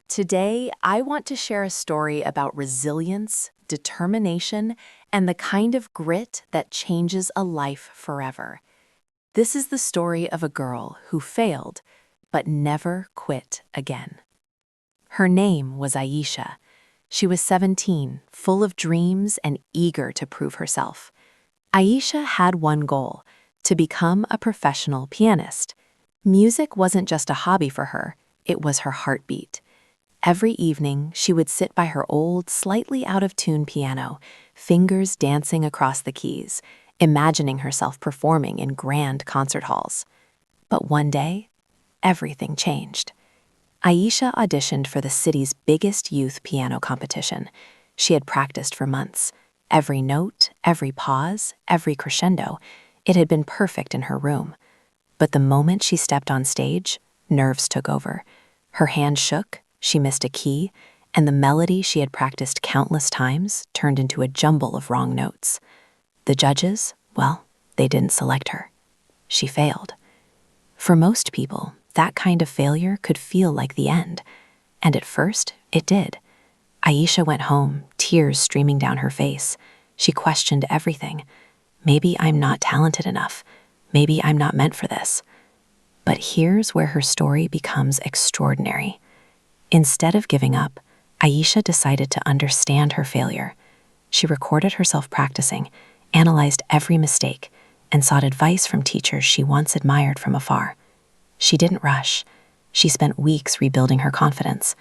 Today, I want to share a story about resilience, determination, and the kind of grit that changes a life forever. This is the story of a girl who failed, but never quit again. Her name was Aisha. She was 17, full of dreams and eager to prove herself. Aisha had one goal: to become a professional pianist. Music wasn't just a hobby for her, it was her heartbeat. Every evening, she would sit by her old, slightly out-of-tune piano, fingers dancing across the keys, imagining herself performing in grand concert halls. But one day, everything changed. Aisha auditioned for the city's biggest youth piano competition. She had practiced for months. Every note, every pause, every crescendo, it had been perfect in her room. But the moment she stepped on stage, nerves took over. Her hand shook, she missed a key, and the melody she had practiced countless times turned into a jumble of wrong notes. The judges, well, they didn't select her. She failed. For most people, that kind of failure could feel like the end. And at first, it did. Aisha went home, tears streaming down her face. She questioned everything. Maybe I'm not talented enough. Maybe I'm not meant for this. But here's where her story becomes extraordinary. Instead of giving up, Aisha decided to understand her failure. She recorded herself practicing, analyzed every mistake, and sought advice from teachers she once admired from afar. She didn't rush. She spent weeks rebuilding her confidence,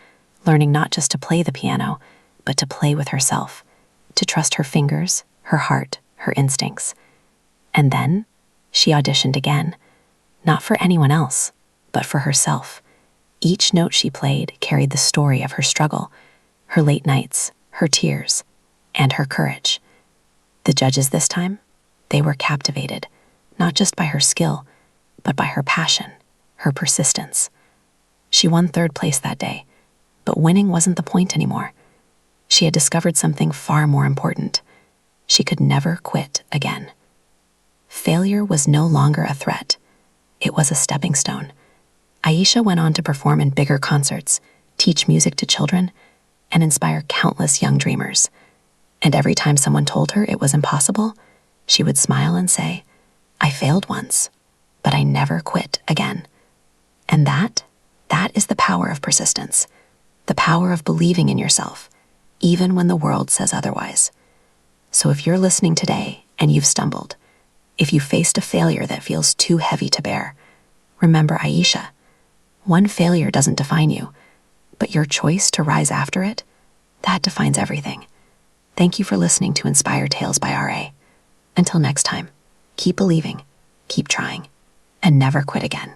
learning not just to play the piano, but to play with herself, to trust her fingers, her heart, her instincts. And then, she auditioned again, not for anyone else, but for herself. Each note she played carried the story of her struggle, her late nights, her tears, and her courage. The judges this time, they were captivated, not just by her skill, but by her passion, her persistence. She won third place that day, but winning wasn't the point anymore. She had discovered something far more important. She could never quit again. Failure was no longer a threat. It was a stepping stone. Aisha went on to perform in bigger concerts, teach music to children, and inspire countless young dreamers. And every time someone told her it was impossible, she would smile and say, "I failed once, but I never quit again." And that is the power of persistence, the power of believing in yourself, even when the world says otherwise. So if you're listening today and you've stumbled, if you faced a failure that feels too heavy to bear, remember Aisha. One failure doesn't define you, but your choice to rise after it, that defines everything. Thank you for listening to Inspire Tales by RA. Until next time, keep believing, keep trying, and never quit again.